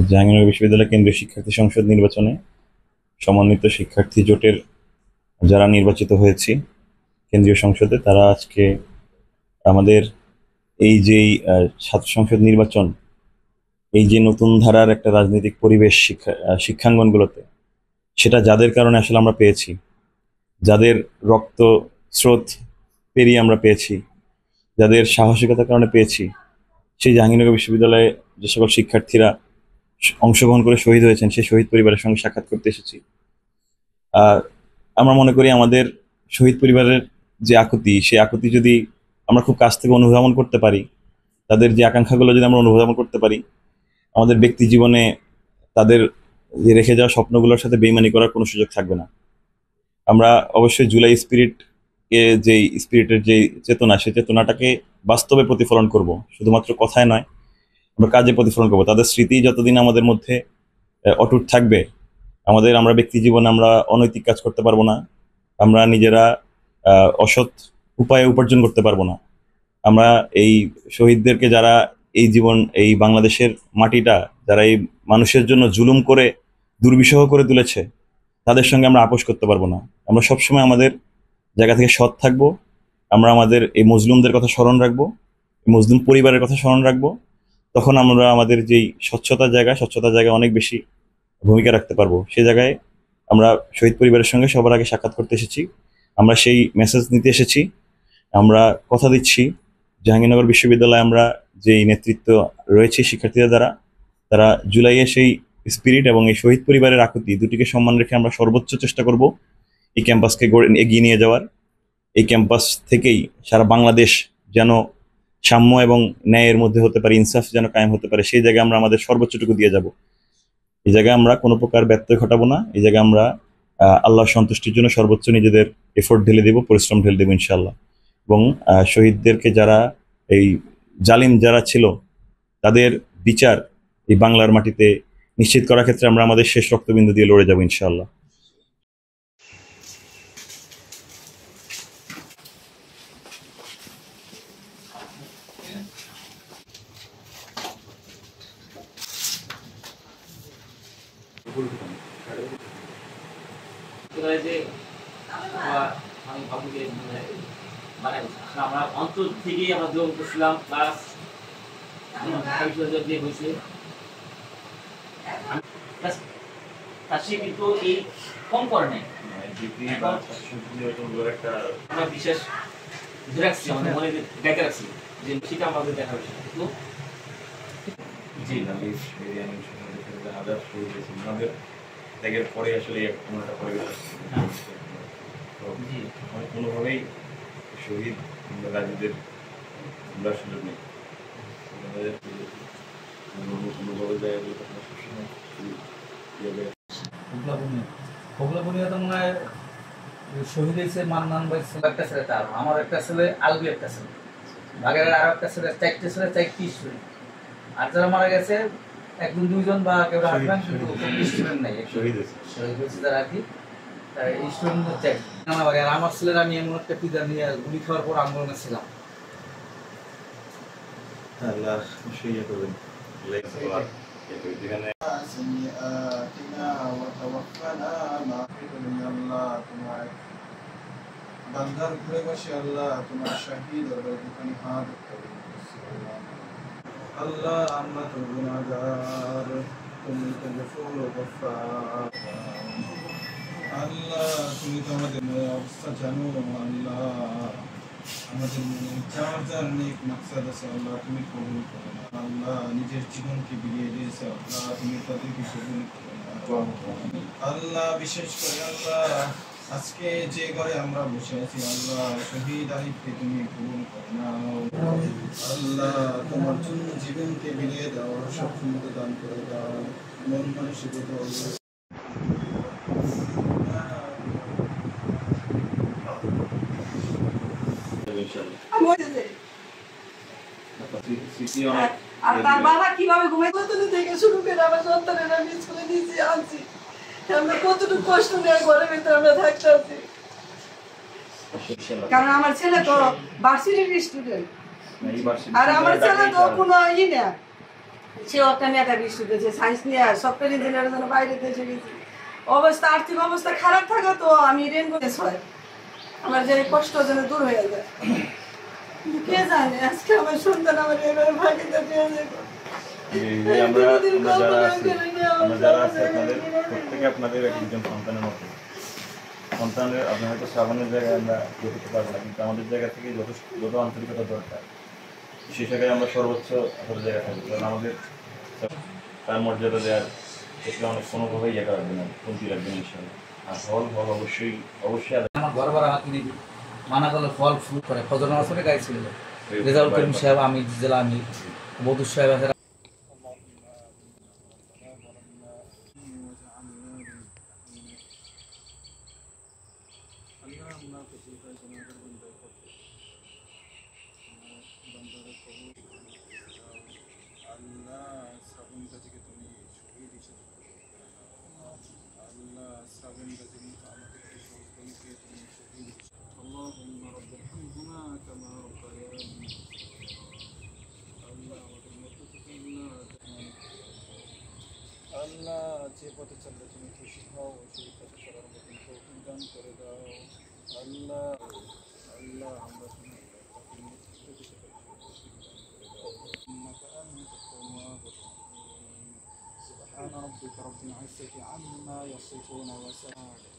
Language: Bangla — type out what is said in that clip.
জাহাঙ্গীরনগর বিশ্ববিদ্যালয় কেন্দ্রীয় শিক্ষার্থী সংসদ নির্বাচনে সমন্বিত শিক্ষার্থী জোটের যারা নির্বাচিত হয়েছি কেন্দ্রীয় সংসদে, তারা আজকে আমাদের এই যেই ছাত্র সংসদ নির্বাচন, এই যে নতুন ধারার একটা রাজনৈতিক পরিবেশ শিক্ষাঙ্গনগুলোতে, সেটা যাদের কারণে আসলে আমরা পেয়েছি, যাদের রক্ত স্রোত পেরিয়ে আমরা পেয়েছি, যাদের সাহসিকতার কারণে পেয়েছি, সেই জাহাঙ্গীরনগর বিশ্ববিদ্যালয়ে যে সকল শিক্ষার্থীরা অংশগ্রহণ করে শহীদ হয়েছেন, সেই শহীদ পরিবারের সঙ্গে সাক্ষাৎ করতে এসেছি। আর আমরা মনে করি আমাদের শহীদ পরিবারের যে আকুতি, সেই আকুতি যদি আমরা খুব কাছ থেকে অনুধাবন করতে পারি, তাদের যে আকাঙ্ক্ষাগুলো যদি আমরা অনুধাবন করতে পারি, আমাদের ব্যক্তি জীবনে তাদের যে রেখে যাওয়া স্বপ্নগুলোর সাথে বেইমানি করার কোনো সুযোগ থাকবে না। আমরা অবশ্যই জুলাই যেই স্পিরিটের যে চেতনা, সেই চেতনাটাকে বাস্তবে প্রতিফলন করব, শুধুমাত্র কথায় নয়, আমরা কাজে প্রতিফলন করবো। তাদের স্মৃতি যতদিন আমাদের মধ্যে অটুট থাকবে, আমরা ব্যক্তি জীবনে আমরা অনৈতিক কাজ করতে পারবো না, আমরা নিজেরা অসৎ উপায়ে উপার্জন করতে পারবো না। আমরা এই শহীদদেরকে, যারা এই বাংলাদেশের মাটিটা, যারা এই মানুষের জন্য জুলুম করে দুর্বিষহ করে তুলেছে, তাদের সঙ্গে আমরা আপোষ করতে পারবো না। আমরা সবসময় আমাদের জায়গা থেকে সৎ থাকবো। আমরা আমাদের এই মজলুমদের কথা স্মরণ রাখবো, মজলুম পরিবারের কথা স্মরণ রাখবো। তখন আমরা আমাদের যেই স্বচ্ছতার জায়গায় অনেক বেশি ভূমিকা রাখতে পারবো। সেই জায়গায় আমরা শহীদ পরিবারের সঙ্গে সবার আগে সাক্ষাৎ করতে এসেছি, আমরা সেই মেসেজ নিতে এসেছি। আমরা কথা দিচ্ছি, জাহাঙ্গীরনগর বিশ্ববিদ্যালয়ে আমরা যেই নেতৃত্ব রয়েছে শিক্ষার্থীদের দ্বারা, তারা জুলাইয়ে সেই স্পিরিট এবং এই শহীদ পরিবারের আকুতি দুটিকে সম্মান রেখে আমরা সর্বোচ্চ চেষ্টা করব এই ক্যাম্পাসকে এগিয়ে নিয়ে যাওয়ার। এই ক্যাম্পাস থেকেই সারা বাংলাদেশ যেন সাম্য এবং ন্যায়ের মধ্যে হতে পারে, ইনসাফ যেন কায়েম হতে পারে, সেই জায়গায় আমরা আমাদের সর্বোচ্চটুকু দিয়ে যাব। এই জায়গায় আমরা কোনো প্রকার ব্যত্যয় ঘটাবো না। এই জায়গায় আমরা আল্লাহর সন্তুষ্টির জন্য সর্বোচ্চ নিজেদের এফোর্ট ঢেলে দেব, পরিশ্রম ঢেলে দেবো ইনশাআল্লাহ। এবং শহীদদেরকে যারা, এই জালিম যারা ছিল, তাদের বিচার এই বাংলার মাটিতে নিশ্চিত করার ক্ষেত্রে আমরা আমাদের শেষ রক্তবিন্দু দিয়ে লড়ে যাবো ইনশাআল্লাহ। আমরা অন্তর থেকেই আমরা যোগ করছিলাম, প্লাস সে কিন্তু এই কম করে নাই, আমরা বিশেষ রাখছি, আমাদের মনে ডেকে রাখছি যে সেটা আমাদের দেখা হচ্ছে। জি ত্যাগের পরে আসলে কোনোভাবেই শহীদ গাজীদের আমরা সুযোগ নেই। শহীদ হয়েছে মান্নান ভাই, একটা ছেলে তার, আমার একটা ছেলে, আলবি একটা ছেলে, বাগের আরো একটা ছেলে, চারটে ছেলে, চারটি স্টুডেন্ট। আর যারা মারা গেছে একজন দুইজন বা কেউ হাসবেন, কিন্তু স্টুডেন্ট নাই, শহীদ হয়েছে যারা আর কি স্টুডেন্ট হচ্ছে। আর আমার ছেলের আমি এমন একটা পিজা নিয়ে গুলি খাওয়ার পর আন্দোলনে ছিলাম। বান্দার ঘুরে বসে আল্লাহ তোমার শাহিদ আল্লাহ, আমরা তো গুনাহগার, তুমি তো গফুর ও গফফার। আল্লাহ তুমি তো আমাদের অবস্থা জানো। আল্লাহ আমাদের মনে যার যার নেক মাকসাদ আছে আল্লাহ তুমি কবুল করো। আল্লাহ নিজের জীবনকে বিলিয়ে দিয়েছে আল্লাহ, তুমি তাদেরকে কবুল করো। আল্লাহ বিশেষ করে আল্লাহ আজকে যে ঘরে আমরা বসে আছি আল্লাহ, শহীদ আরিফকে তুমি কবুল করো না। আল্লাহ তোমার জন্য জীবনকে বিলিয়ে দাও, সক্ষমতা দান করে দাও, মন মানসিকতা আর তার বাবা কিভাবে ঘুমাই থেকে শুরু করে আমার সন্তানের আমি স্কুলে নিয়েছি আনছি, আমরা কতটুকু কষ্ট নেওয়ার ঘরের ভিতরে আমরা থাকতে আছি। কারণ আমার ছেলে তো ভার্সিটির স্টুডেন্ট, আর আমার ছেলে তো কোনো ই না, সেও একটা মেধাবী স্টুডেন্ট, সে সায়েন্স নিয়ে সফটওয়্যার ইঞ্জিনিয়ারের জন্য বাইরে দেশে গেছি। অবস্থা আর্থিক অবস্থা খারাপ থাকা তো আমি রেনবো হয় আমার যে কষ্ট যেন দূর হয়ে যায়। কিন্তু কে জানে আজকে আমার সন্তান আমার এভাবে ভাগিতে পেয়ে যাবে। প্রত্যেকে আপনাদের একজন সন্তানের মতো। সন্তানের আপনার হয়তো শ্রাবণের জায়গায় আমরা যেতে পারবো না, কিন্তু আমাদের জায়গা থেকে যত আন্তরিকতা দরকার সেই জায়গায় আমরা সর্বোচ্চ আসলে জায়গা থাকবো। কারণ আমাদের তার মর্যাদা দেওয়ার ক্ষেত্রে অনেক কোনোভাবেই ইয়ে রাখবে না, কমতি রাখবে না ইনশাল্লাহ। আর ফল অবশ্যই আমার ঘর ভাড়া কিনে দিই, মানা করলে ফল ফুল করে। ফজর নামাজ পড়ে গাড়ি ছিল রেজাউল করিম সাহেব, আমি জেলা আমি বদুর সাহেব আছে। اللهم رب ارحمهما كما ربياني আল্লাহ যে পথে চললে তুমি খুশি হও সেই পথে চলার মতন তৌফিক দান করে দাও। আল্লাহ আল্লাহ আমরা তোমার নেতৃত্ব দিতে পারি। إنك أنت التواب الرحيم سبحان ربك رب العزة عما يصفون وسلام